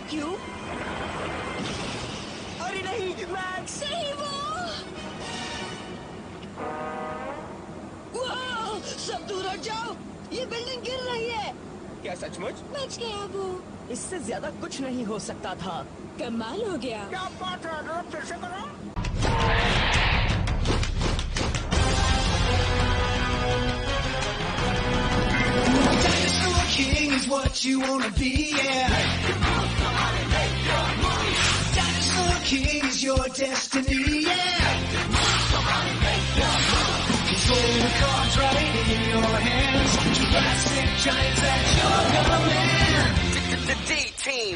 क्यों? अरे नहीं, मैक्स! सही वो! वाह! सब दूर हट जाओ! ये बिल्डिंग गिर रही है! क्या सचमुच? बच गया वो। इससे ज्यादा कुछ नहीं हो सकता था। कमाल हो गया। क्या बात है, जरा फिर से करो। Dinosaur King is what you wanna be, yeah. Dinosaur King is your destiny, yeah. Control the cards right in your hands. Jurassic giants at your command. The D-Team.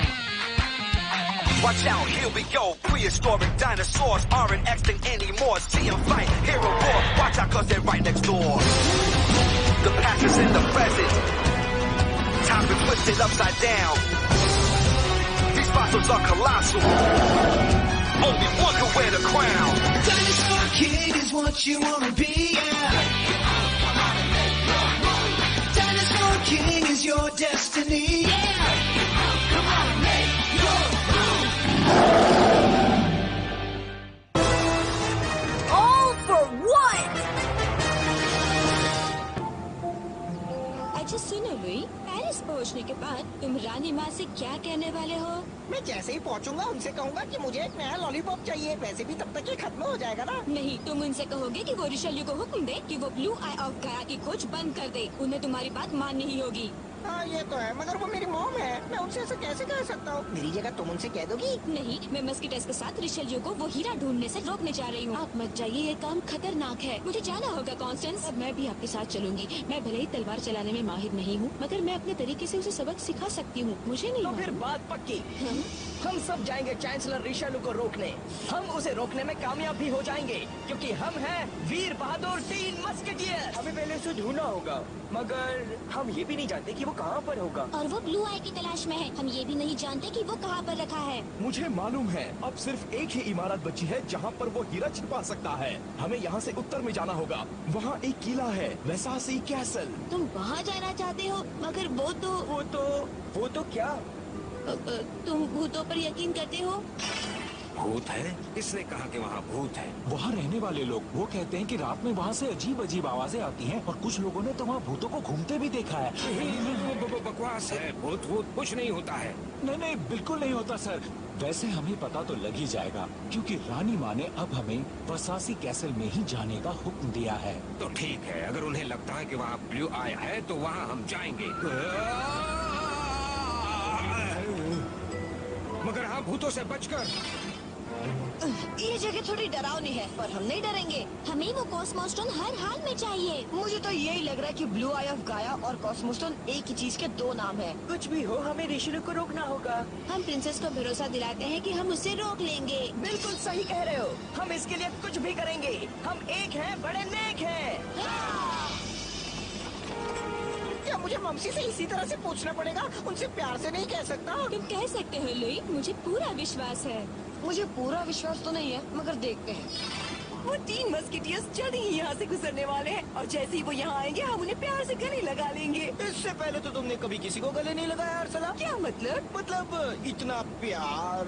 Watch out, here we go. Prehistoric dinosaurs aren't extinct anymore. See them fight, hear a roar. Watch out, cause they're right next door. The past is in the present. Time's been twisted upside down. These fossils are colossal. Only one can wear the crown. Dinosaur King is what you wanna be, yeah. Dinosaur King is your destiny, yeah. Come on, make your All for what? अच्छा सुनो Louis, Paris पहुंचने के बाद तुम रानी माँ से क्या कहने वाले हो? मैं जैसे ही पहुंचूंगा उनसे कहूंगा कि मुझे एक नया लॉलीपॉप चाहिए। वैसे भी तब तक ये खत्म हो जाएगा ना। नहीं, तुम उनसे कहोगे कि वो रिशेल्यू को हुक्म दे कि वो ब्लू आई ऑफ गाया की खोज बंद कर दे। उन्हें तुम्हारी बात माननी ही होगी। हाँ ये तो है, मगर वो मेरी मॉम है। मैं उनसे ऐसे कैसे कह सकता हूँ? मेरी जगह तुम उनसे कह दोगी? नहीं, मैं मस्कीटस के साथ रिशेल्यू को वो हीरा ढूंढने से रोकने जा रही हूँ। आप मत जाइए, ये काम खतरनाक है। मुझे जाना होगा कॉन्स्टेंस। अब मैं भी आपके साथ चलूंगी। मैं भले ही तलवार चलाने में माहिर नहीं हूँ, मगर मैं अपने तरीके से उसे सबक सिखा सकती हूँ। मुझे नहीं तो फिर मालूम। बात पक्की। हम सब जाएंगे चांसलर रिशेल्यू को रोकने। हम उसे रोकने में कामयाब भी हो जाएंगे, क्योंकि हम हैं वीर बहादुर 3 मस्केटियर्स। हमें पहले उसे ढूंढना होगा, मगर हम ये भी नहीं जानते कि वो कहाँ पर होगा। और वो ब्लू आई की तलाश में है। हम ये भी नहीं जानते कि वो कहाँ पर रखा है। मुझे मालूम है, अब सिर्फ एक ही इमारत बची है जहाँ पर वो हीरा छिपा सकता है। हमें यहाँ से उत्तर में जाना होगा। वहाँ एक किला है, वेसासी कैसल। तुम वहाँ जाना चाहते हो, मगर वो तो क्या? तुम भूतों पर यकीन करते हो? भूत है? किसने कहा कि वहाँ भूत है? वहाँ रहने वाले लोग वो कहते हैं कि रात में वहाँ से अजीब अजीब आवाजें आती हैं और कुछ लोगों ने तो वहाँ भूतों को घूमते भी देखा है। बकवास है, भूत भूत कुछ नहीं होता है। नहीं नहीं, बिल्कुल नहीं होता सर। वैसे हमें पता तो लग ही जाएगा, क्योंकि रानी माँ ने अब हमें वसासी कैसल में ही जाने का हुक्म दिया है। तो ठीक है, अगर उन्हें लगता है कि वहाँ ब्लू आई है तो वहाँ हम जाएंगे। मगर हाँ, भूतों से बचकर। ये जगह थोड़ी डरावनी है, पर हम नहीं डरेंगे। हमें वो कॉस्मोस्टोन हर हाल में चाहिए। मुझे तो यही लग रहा है कि ब्लू आई ऑफ गाया और कॉस्मोस्टोन एक ही चीज के 2 नाम है। कुछ भी हो, हमें रिशेल्यू को रोकना होगा। हम प्रिंसेस को भरोसा दिलाते हैं कि हम उसे रोक लेंगे। बिल्कुल सही कह रहे हो। हम इसके लिए कुछ भी करेंगे। हम एक हैं, बड़े नेक हैं। क्या मुझे मम्सी से इसी तरह से पूछना पड़ेगा? उनसे प्यार से नहीं कह सकता? तुम कह सकते हो लुई, मुझे पूरा विश्वास है। मुझे पूरा विश्वास तो नहीं है, मगर देखते हैं। वो 3 मस्केटियर्स जल्द ही यहाँ से गुजरने वाले हैं, और जैसे ही वो यहाँ आएंगे हम उन्हें प्यार से गले लगा लेंगे। इससे पहले तो तुमने कभी किसी को गले नहीं लगाया अर्सला। क्या मतलब? मतलब इतना प्यार।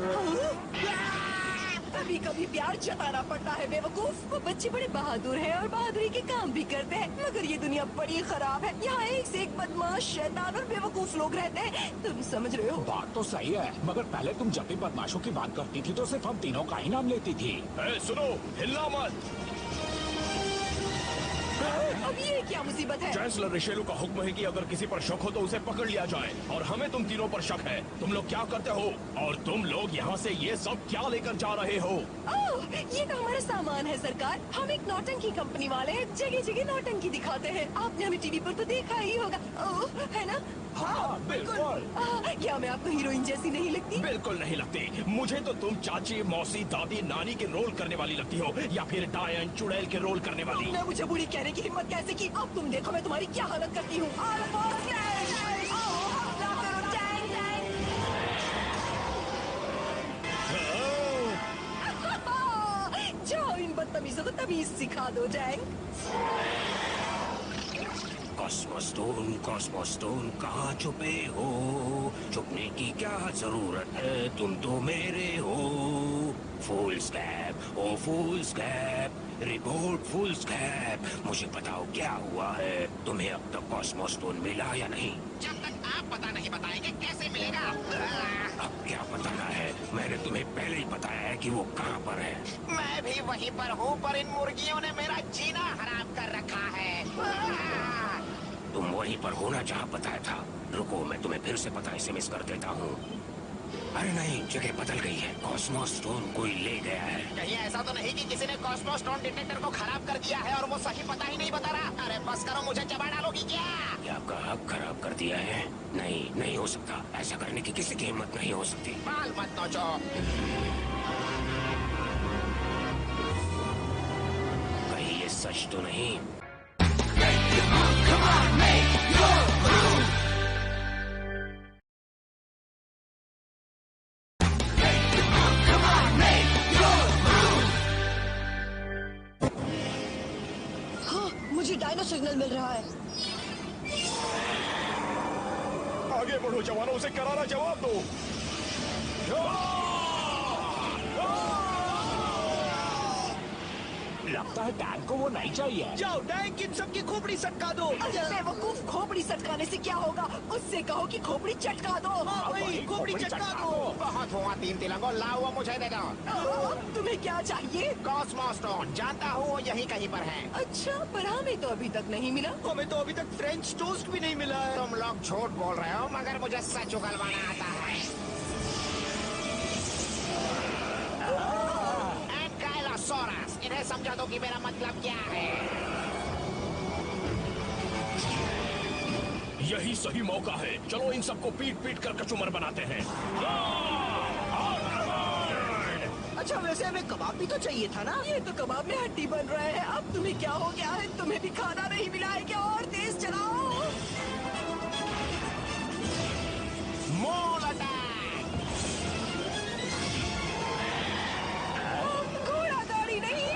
कभी कभी प्यार जताना पड़ता है बेवकूफ। वो बच्चे बड़े बहादुर हैं और बहादुरी के काम भी करते हैं, मगर ये दुनिया बड़ी खराब है। यहाँ एक से एक बदमाश, शैतान और बेवकूफ लोग रहते हैं। तुम समझ रहे हो? बात तो सही है, मगर पहले तुम जब भी बदमाशों की बात करती थी तो सिर्फ हम तीनों का ही नाम लेती थी। सुनो, हिलना मत। अब ये क्या मुसीबत है? चांसलर रिशेल्यू का हुक्म है कि अगर किसी पर शक हो तो उसे पकड़ लिया जाए, और हमें तुम तीनों पर शक है। तुम लोग क्या करते हो, और तुम लोग यहाँ से ये सब क्या लेकर जा रहे हो? ओह, ये तो हमारा सामान है सरकार। हम एक नौटंकी कंपनी वाले हैं, जगह जगह नौटंकी दिखाते हैं। आपने हमें टीवी पर तो देखा ही होगा। ओह, है ना? हाँ बिल्कुल। क्या मैं आपको हीरोइन जैसी नहीं लगती? बिल्कुल नहीं लगती। मुझे तो तुम चाची, मौसी, दादी, नानी के रोल करने वाली लगती हो, या फिर डायन, चुड़ैल के रोल करने वाली। तुमने मुझे बुरी कहने की हिम्मत कैसे की? अब तुम देखो मैं तुम्हारी क्या हालत करती हूँ। जाओ इन बदतमीजों को तमीज सिखा दो जैंग। कॉस्मोस्टोन, कॉस्मोस्टोन, कहाँ छुपे हो? छुप पूछने की क्या जरूरत है, तुम तो मेरे हो। फुल स्कैप, ओ फुल स्कैप, रिपोर्ट फुल स्कैप। मुझे बताओ क्या हुआ है, तुम्हें अब तक कॉस्मोस स्टोन मिला या नहीं? जब तक आप पता नहीं बताएंगे कैसे मिलेगा? अब क्या बताना है, मैंने तुम्हें पहले ही बताया है कि वो कहाँ पर है। मैं भी वहीं पर हूँ, पर इन मुर्गियों ने मेरा जीना हराम कर रखा है। तुम वहीं पर होना जहाँ बताया था। रुको, मैं तुम्हें फिर से पता SMS कर देता हूँ। अरे नहीं, जगह बदल गई है। कॉस्मोस स्टोन कोई ले गया है। कहीं ऐसा तो नहीं कि किसी ने कॉस्मोस स्टोन डिटेक्टर को खराब कर दिया है और वो सही पता ही नहीं बता रहा? अरे बस करो, मुझे चबा डालोगी क्या? क्या आपका हक खराब कर दिया है? नहीं, नहीं हो सकता। ऐसा करने की किसी की हिम्मत नहीं हो सकती। बाल मत नोचो। कहीं ये सच तो नहीं? हाँ, मुझे डायनो सिग्नल मिल रहा है। आगे बढ़ो जवानों, उसे करारा जवाब दो। लगता है टैंक को वो नहीं चाहिए। जाओ टैंक इन सबकी खोपड़ी सटका दो। बेवकूफ, खोपड़ी सटकाने से क्या होगा? उससे कहो कि खोपड़ी चटका दो। हाँ भाई, खोपड़ी चटका दो। बहुत हुआ तीन तिलंगो, लाओ वो मुझे दे दो। तुम्हें क्या चाहिए? कॉस्मोस स्टोन, जानता हूँ वो यहीं कहीं पर है। अच्छा, पर हमें तो अभी तक नहीं मिला। हमें तो अभी तक फ्रेंच टोस्ट भी नहीं मिला है। तुम लोग झूठ बोल रहे हो, मगर मुझे सच उगलवाना आता है। एनकाइलोसोरस, इन्हें समझा दो कि मेरा मतलब क्या है। यही सही मौका है, चलो इन सबको पीट पीट कर कचूमर बनाते हैं। अच्छा, वैसे हमें कबाब भी तो चाहिए था ना? ये तो कबाब में हड्डी बन रहे हैं। अब तुम्हें क्या हो गया है? तुम्हें भी खाना नहीं मिला है क्या? और तेज चलाओ। मूल अटैक। घोड़ा गाड़ी नहीं।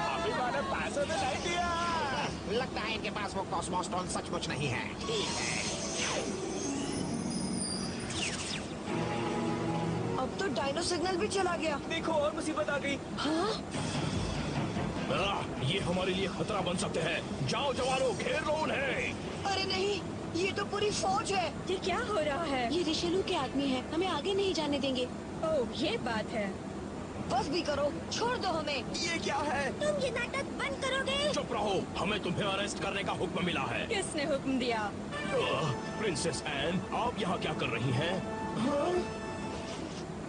अभी मैंने पैसे भी नहीं दिया। लगता है इनके पास वो कॉस्मोस स्टोन सचमुच नहीं है। ठीक है, अब तो डायनो सिग्नल भी चला गया। देखो, और मुसीबत आ गई। हाँ? ये हमारे लिए खतरा बन सकते हैं। जाओ जवानों, घेर लो उन्हें। अरे नहीं, ये तो पूरी फौज है। ये क्या हो रहा है? ये रिशेलू के आदमी है, हमें आगे नहीं जाने देंगे। ओह, ये बात है। बस भी करो, छोड़ दो हमें। ये क्या है? तुम ये नाटक बंद करोगे? चुप रहो, हमें तुम्हें अरेस्ट करने का हुक्म मिला है। किसने हुक्म दिया? प्रिंसेस एन, आप यहाँ क्या कर रही हैं?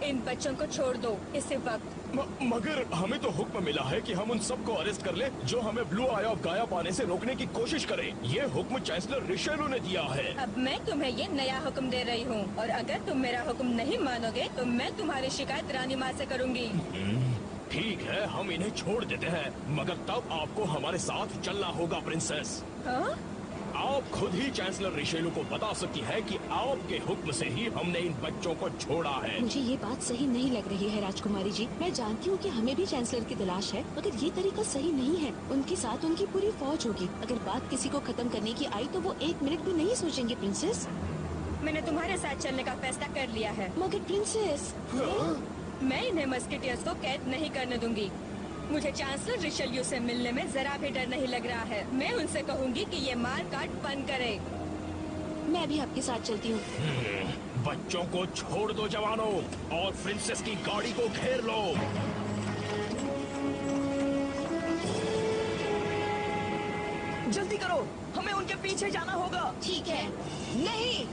इन बच्चों को छोड़ दो इसी वक्त। मगर हमें तो हुक्म मिला है कि हम उन सबको अरेस्ट कर ले जो हमें ब्लू आई ऑफ गाया पाने से रोकने की कोशिश करें। ये हुक्म चांसलर रिशेलू ने दिया है। अब मैं तुम्हें ये नया हुक्म दे रही हूँ, और अगर तुम मेरा हुक्म नहीं मानोगे तो मैं तुम्हारी शिकायत रानी माँ से करूँगी। ठीक है, हम इन्हें छोड़ देते हैं, मगर तब आपको हमारे साथ चलना होगा प्रिंसेस। हाँ? आप खुद ही चांसलर रिशेलू को बता सकती है कि आपके हुक्म से ही हमने इन बच्चों को छोड़ा है। मुझे ये बात सही नहीं लग रही है राजकुमारी जी। मैं जानती हूँ कि हमें भी चांसलर की तलाश है, मगर ये तरीका सही नहीं है। उनके साथ उनकी पूरी फौज होगी। अगर बात किसी को खत्म करने की आई तो वो 1 मिनट भी नहीं सोचेंगे। प्रिंसेस, मैंने तुम्हारे साथ चलने का फैसला कर लिया है। मगर प्रिंसेस, मैं इन्हें मस्केटियर्स को कैद नहीं करने दूंगी। मुझे चांसलर रिशेल्यू से मिलने में जरा भी डर नहीं लग रहा है। मैं उनसे कहूंगी कि ये मार काट बंद करे। मैं भी आपके साथ चलती हूँ। बच्चों को छोड़ दो जवानों, और प्रिंसेस की गाड़ी को घेर लो। जल्दी करो, हमें उनके पीछे जाना होगा। ठीक है। नहीं,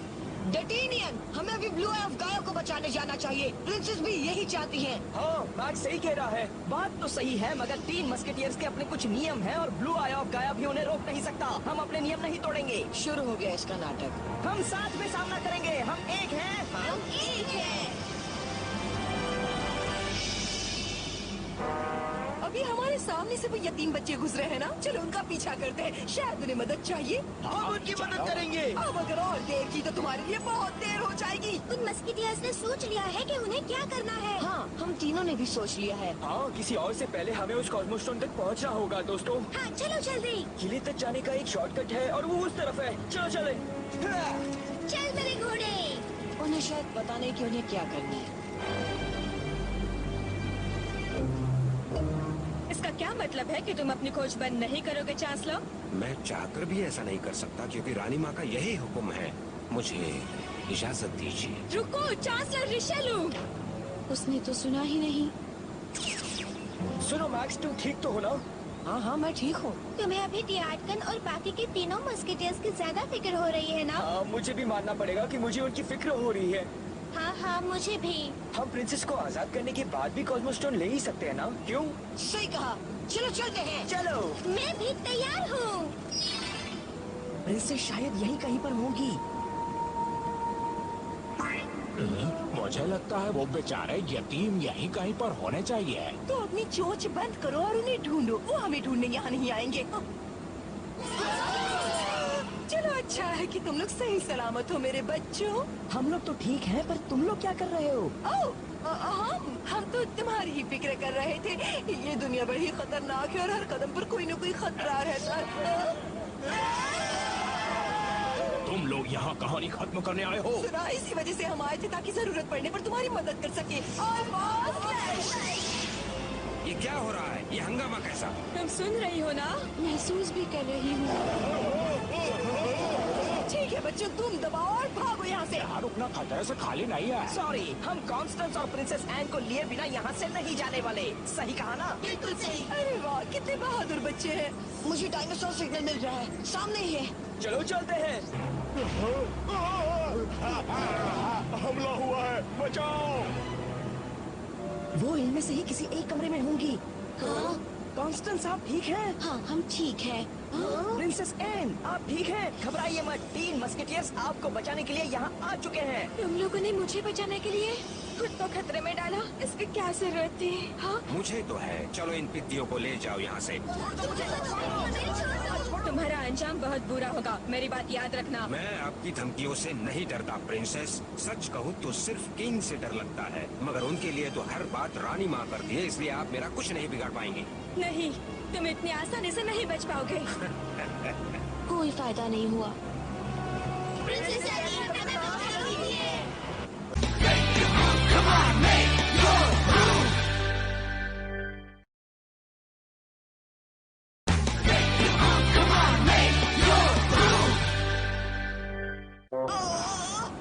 डेटिनियन, हमें अभी ब्लू आई ऑफ गाया को बचाने जाना चाहिए। प्रिंसेस भी यही चाहती है। हाँ, मैक्स सही कह रहा है। बात तो सही है, मगर 3 मस्केटियर्स के अपने कुछ नियम हैं और ब्लू आई ऑफ गाया भी उन्हें रोक नहीं सकता। हम अपने नियम नहीं तोड़ेंगे। शुरू हो गया इसका नाटक। हम साथ में सामना करेंगे, हम एक हैं। हम एक हैं। अभी हमारे सामने से वो यतीम बच्चे गुजरे हैं ना, चलो उनका पीछा करते हैं, शायद उन्हें मदद चाहिए। हम उनकी मदद करेंगे। अब अगर और देर की तो तुम्हारे लिए बहुत देर हो जाएगी। उन मस्केटियर्स ने सोच लिया है कि उन्हें क्या करना है। हाँ, हम तीनों ने भी सोच लिया है। हाँ, किसी और से पहले हमें उस कॉस्मोस स्टोन तक पहुंचना होगा दोस्तों। हाँ, चलो जल्दी। किले तक जाने का एक शॉर्टकट है और वो उस तरफ है। चलो चले। शायद पता नहीं कि उन्हें क्या करना है। इसका क्या मतलब है कि तुम अपनी खोज बंद नहीं करोगे चांसलर? मैं चाहकर भी ऐसा नहीं कर सकता क्योंकि रानी माँ का यही हुक्म है। मुझे इजाजत दीजिए। रुको चांसलर रिशेलू। उसने तो सुना ही नहीं। सुनो मैक्स, तुम ठीक तो हो ना? हाँ हाँ मैं ठीक हूँ। तुम्हें अभी डियार्डकन और बाकी के तीनों मस्केटियर्स की ज्यादा फिक्र हो रही है ना? हाँ, मुझे भी मानना पड़ेगा कि मुझे उनकी फिक्र हो रही है। हाँ हाँ मुझे भी। हम प्रिंसेस को आजाद करने के बाद भी कॉस्मोस्टोन ले ही सकते हैं ना? क्यों? सही कहा, चलो चलते हैं। चलो। मैं भी तैयार हूँ। प्रिंसेस शायद यहीं कहीं पर होगी। मुझे लगता है वो बेचारे यतीम यहीं कहीं पर होने चाहिए। तो अपनी चोंच बंद करो और उन्हें ढूंढो। वो हमें ढूंढने यहाँ नहीं आएंगे। चलो अच्छा है कि तुम लोग सही सलामत हो मेरे बच्चों। हम लोग तो ठीक हैं, पर तुम लोग क्या कर रहे हो? हम तो तुम्हारी ही फिक्र कर रहे थे। ये दुनिया बड़ी खतरनाक है और हर कदम पर कोई न कोई खतरा रहता है। तुम लोग यहाँ कहानी खत्म करने आए हो? सुना, इसी वजह से हम आए थे ताकि जरूरत पड़ने पर तुम्हारी मदद कर सके। ये क्या हो रहा है? ये हंगामा कैसा? तुम सुन रही हो ना? महसूस भी कर रही हूँ। ठीक है बच्चों, तुम दबाओ और भागो यहाँ से। यहाँ रुकना खतरे से खाली नहीं है। सॉरी, हम कॉन्स्टेंस और प्रिंसेस एन को लिए बिना यहाँ से नहीं जाने वाले। सही कहा ना? बिल्कुल सही। अरे वाह, कितने बहादुर बच्चे हैं। मुझे डायनासोर सिग्नल मिल रहा है, सामने ही है। चलो चलते हैं। हमला हुआ है, बचाओ! वो इनमें से ही किसी एक कमरे में होंगी। हाँ कॉन्स्टेंस, आप ठीक हैं? हाँ हम ठीक है। प्रिंसेस एन, आप ठीक हैं? घबराइए मत, 3 मस्केटियर्स आपको बचाने के लिए यहाँ आ चुके हैं। तुम लोगों ने मुझे बचाने के लिए खुद को खतरे में डाला। इसकी क्या जरूरत थी? हाँ मुझे तो है। चलो इन पिद्दियों को ले जाओ यहाँ से। तुम्हारा अंजाम बहुत बुरा होगा, मेरी बात याद रखना। मैं आपकी धमकियों से नहीं डरता प्रिंसेस। सच कहूँ तो सिर्फ किंग से डर लगता है, मगर उनके लिए तो हर बात रानी माँ करती है, इसलिए आप मेरा कुछ नहीं बिगाड़ पाएंगे। नहीं, तुम इतनी आसानी से नहीं बच पाओगे। कोई फायदा नहीं हुआ।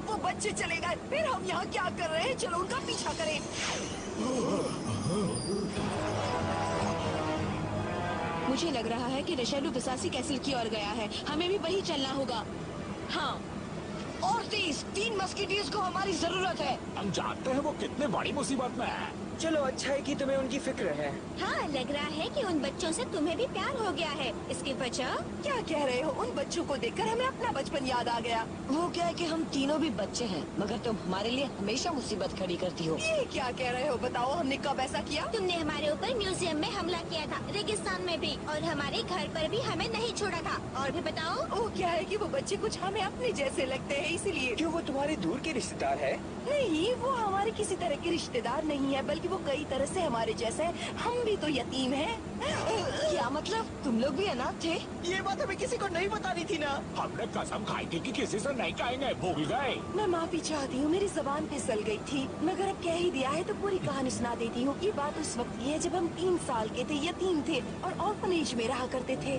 वो बच्चे चले गए, फिर हम यहाँ क्या कर रहे हैं? चलो उनका पीछा करें। मुझे लग रहा है कि रिशेलू विसासी कैसल की ओर गया है। हमें भी वही चलना होगा। हाँ, और 3 मस्केटियर्स को हमारी जरूरत है। हम जानते हैं वो कितने बड़ी मुसीबत में है। चलो अच्छा है कि तुम्हें उनकी फिक्र है। हाँ, लग रहा है कि उन बच्चों से तुम्हें भी प्यार हो गया है। इसकी वजह? क्या कह रहे हो? उन बच्चों को देखकर हमें अपना बचपन याद आ गया। वो क्या है कि हम तीनों भी बच्चे हैं, मगर तुम हमारे लिए हमेशा मुसीबत खड़ी करती हो। ये क्या कह रहे हो? बताओ, हमने कब ऐसा किया? तुमने हमारे ऊपर म्यूजियम में हमला किया था, रेगिस्तान में भी, और हमारे घर पर भी हमें नहीं छोड़ा था। और भी बताओ। वो क्या है कि वो बच्चे कुछ हमें अपने जैसे लगते हैं, इसलिए। क्यों, वो तुम्हारे दूर के रिश्तेदार है? नहीं, वो हमारे किसी तरह के रिश्तेदार नहीं है, बल्कि वो कई तरह से हमारे जैसे हैं। हम भी तो यतीम हैं। क्या मतलब? तुम लोग भी अनाथ थे? ये बात हमें किसी को नहीं बतानी थी ना। हमने कसम खाई थी कि किसी से नहीं कहेंगे, भूल गए। मैं माफी चाहती हूँ, मेरी जबान फिसल गई थी, मगर अब कह ही दिया है तो पूरी कहानी सुना देती हूँ। ये बात उस वक्त की है जब हम 3 साल के थे, यतीम थे और ऑर्फनेज में रहा करते थे।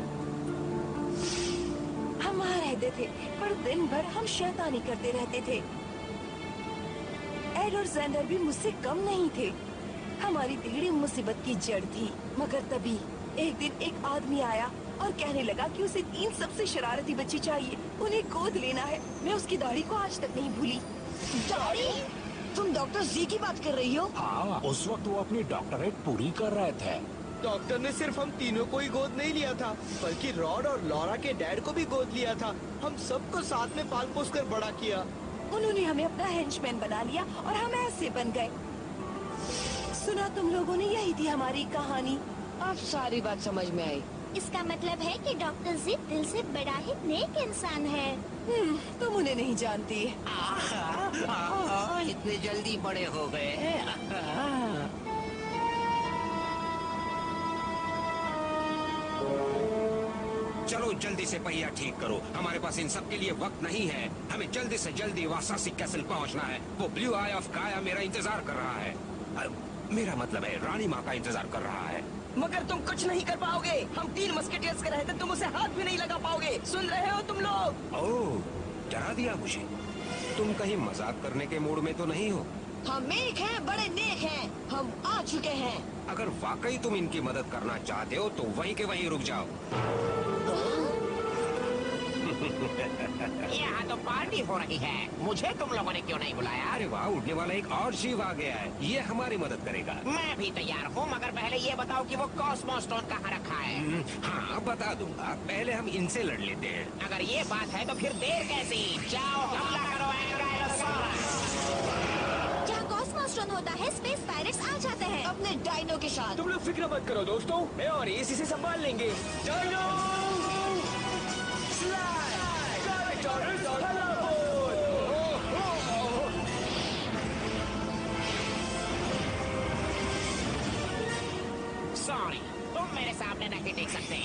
हम वहाँ रहते थे, पर दिन भर हम शैतानी करते रहते थे। एड और जेंडर भी मुझसे कम नहीं थे। हमारी बिगड़ी मुसीबत की जड़ थी। मगर तभी एक दिन एक आदमी आया और कहने लगा कि उसे 3 सबसे शरारती बच्चे चाहिए, उन्हें गोद लेना है। मैं उसकी दाढ़ी को आज तक नहीं भूली। दाढ़ी? तुम डॉक्टर जी की बात कर रही हो? हाँ, उस वक्त वो अपनी डॉक्टरेट पूरी कर रहे थे। डॉक्टर ने सिर्फ हम तीनों को ही गोद नहीं लिया था, बल्कि रॉड और लॉरा के डैड को भी गोद लिया था। हम सबको साथ में पाल पोस कर बड़ा किया। उन्होंने हमें अपना हेंचमैन बना लिया और हम ऐसे बन गए। सुना तुम लोगों ने, यही थी हमारी कहानी। अब सारी बात समझ में आई। इसका मतलब है कि डॉक्टर जी दिल से बड़ा ही नेक इंसान है। तुम उन्हें नहीं जानती। इतने जल्दी बड़े हो गए। चलो जल्दी से पहिया ठीक करो। हमारे पास इन सब के लिए वक्त नहीं है। हमें जल्दी से जल्दी वासासी कैसल पहुंचना है। वो ब्लू आई ऑफ गाया मेरा इंतजार कर रहा है। मेरा मतलब है रानी माँ का इंतजार कर रहा है। मगर तुम कुछ नहीं कर पाओगे। हम 3 मस्केटियर्स के रहते तुम उसे हाथ भी नहीं लगा पाओगे। सुन रहे हो तुम लोग? ओह, डरा दिया मुझे। तुम कहीं मजाक करने के मूड में तो नहीं हो? हम एक हैं, बड़े नेक हैं। हम आ चुके हैं। अगर वाकई तुम इनकी मदद करना चाहते हो तो वहीं के वहीं रुक जाओ। यहाँ तो पार्टी हो रही है। मुझे तुम लोगों ने क्यों नहीं बुलाया? अरे वाह, उड़ने वाला एक और शिव आ गया है। ये हमारी मदद करेगा। मैं भी तैयार हूँ, मगर पहले ये बताओ कि वो कॉस्मो स्टोन कहाँ रखा है? हाँ, बता दूंगा। पहले हम इनसे लड़ लेते हैं। अगर ये बात है तो फिर देर कैसी? जाओ हमला करो एंगाइलोसॉरस। जहाँ कॉस्मो स्टोन होता है, स्पेस पायरेट्स आ जाते हैं अपने डायनो के साथ। तुम लोग फिक्र मत करो दोस्तों, मैं और एसी से संभाल लेंगे। डायनो सॉरी, तुम मेरे सामने नहीं देख सकते।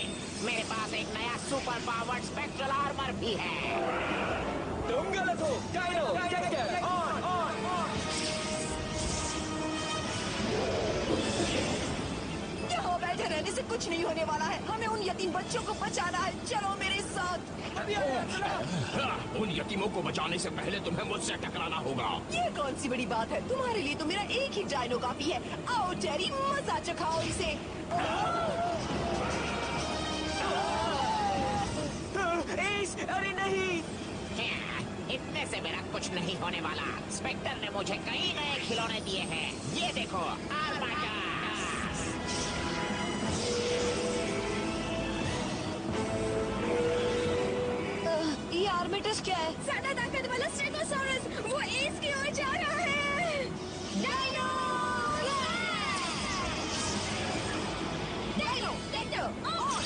मेरे पास एक नया सुपर पावर्ड स्पेक्ट्रल आर्मर भी है। तुम गलत हो। Dino on on on. यहाँ बैठे रहने से कुछ नहीं होने वाला है। हमें उन यतीम बच्चों को बचाना है। चलो मेरे साथ। उन यतीमों को बचाने से पहले तुम्हें मुझसे टकराना होगा। ये कौन सी बड़ी बात है? तुम्हारे लिए तो मेरा एक ही डायनो काफी है। आओ टेरी, मजा चखाओ इसे। अरे नहीं, इतने से मेरा कुछ नहीं होने वाला। स्पेक्टर ने मुझे कई नए खिलौने दिए हैं। ये देखो, ये आर्मेटस क्या है? ज्यादा ताकत वाला स्टेगोसॉरस, वो एस की ओर जा रहा है। डायनो! Dino, Tecto, on!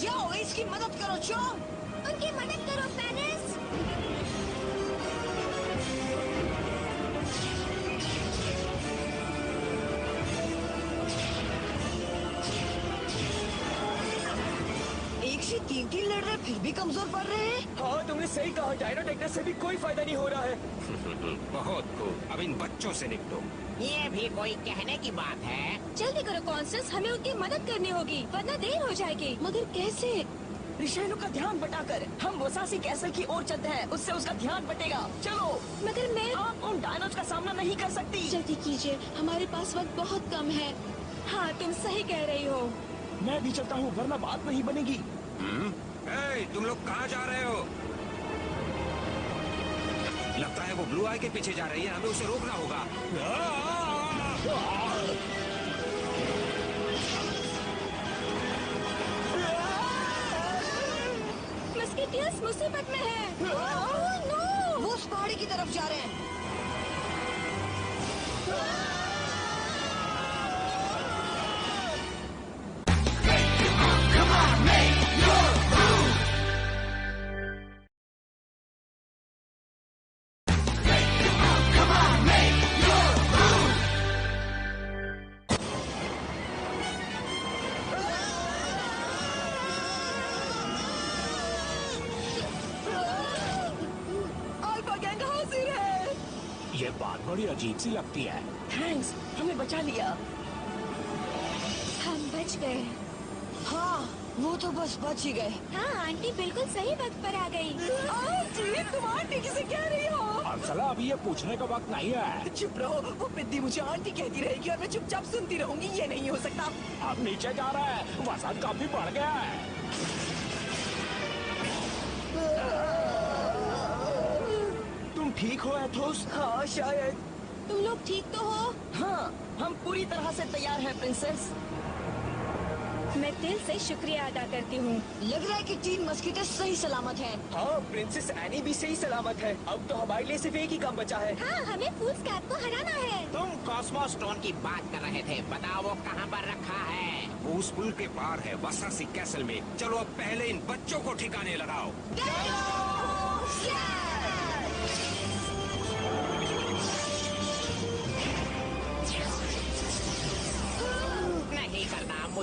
जाओ, इसकी मदद करो। उनकी मदद करो पेरिस। एक से 3 लड़ रहे, फिर भी कमजोर पड़ रहे हैं। हाँ, तुमने सही कहा। डायनो टेक्टर से भी कोई फायदा नहीं हो रहा है। बहुत खूब। अब इन बच्चों से निपटो। ये भी कोई कहने की बात है? जल्दी करो कॉन्स्टेंस, हमें उनकी मदद करनी होगी वरना देर हो जाएगी। मगर कैसे? रिशेलो का ध्यान बटाकर हम वसासी कैसल की ओर चलते हैं। उससे उसका ध्यान बटेगा। चलो। मगर मैं आप उन डायनोस का सामना नहीं कर सकती। जल्दी कीजिए, हमारे पास वक्त बहुत कम है। हाँ, तुम सही कह रही हो। मैं भी चलता हूँ, वरना बात नहीं बनेगी। तुम लोग कहाँ जा रहे हो? लगता है वो ब्लू आई के पीछे जा रही है। हमें उसे रोकना होगा। मस्केटियर्स मुसीबत में है। Oh no! वो उस पहाड़ी की तरफ जा रहे हैं। अल्फा गैंग हाजिर है। ये बात बड़ी अजीब सी लगती है। थैंक्स, हमें बचा लिया। हम बच गए। हाँ, वो तो बस बच ही गए। हाँ, आंटी बिल्कुल सही वक्त पर आ गई। आंटी, तुम आंटी किसे कह रही हो? अक्सला अभी ये पूछने का वक्त नहीं है। चुप रहो। वो पिद्दी मुझे आंटी कहती रहेगी और मैं चुपचाप सुनती रहूंगी। ये नहीं हो सकता। अब नीचे जा रहा है। वजन काफी बढ़ गया है। तुम ठीक हो एथोस? हाँ, शायद। तुम लोग ठीक तो हो? हाँ, हम पूरी तरह से तैयार हैं प्रिंसेस। मैं दिल से शुक्रिया अदा करती हूँ। लग रहा है कि 3 मस्कीटर्स सही सलामत हैं। हाँ, प्रिंसेस एनी भी सही सलामत है। अब तो हमारे लिए सिर्फ एक ही काम बचा है। हाँ, हमें फूल्स कैप को हराना है। तुम कॉस्मो स्टोन की बात कर रहे थे। बताओ वो कहाँ पर रखा है? वो उस पुल के पार है, वसासी कैसल में। चलो अब पहले इन बच्चों को ठिकाने लगाओ।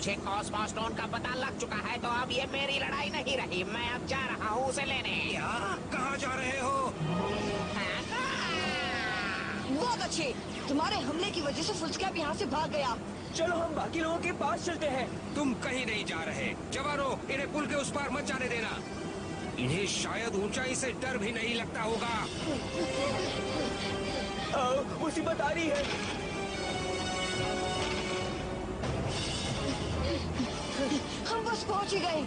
मुझे कॉस्मो स्टोन का पता लग चुका है, तो अब ये मेरी लड़ाई नहीं रही। मैं अब जा रहा हूँ उसे लेने। क्या? कहाँ जा रहे हो? बहुत अच्छे, तुम्हारे हमले की वजह से फुलस्कैप यहाँ से भाग गया। चलो हम बाकी लोगों के पास चलते हैं। तुम कहीं नहीं जा रहे। जवानों, इन्हें पुल के उस पार मत जाने देना। इन्हें शायद ऊंचाई से डर भी नहीं लगता होगा। मुसीबत आ रही है। हम बस पहुँच ही गए।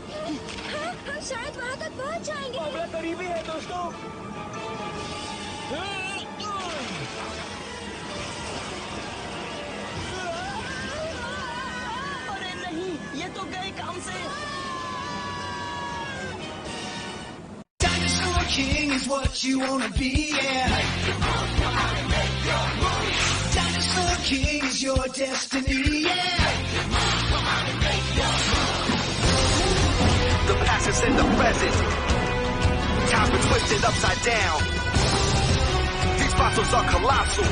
हाँ, हम शायद वहाँ तक पहुँच जाएंगे। मामला करीबी है दोस्तों। अरे नहीं, ये तो गए काम से। Dinosaur King is what you wanna be, yeah. Dinosaur King is your destiny, yeah. The past is in the present. Time been twisted upside down. These fossils are colossal.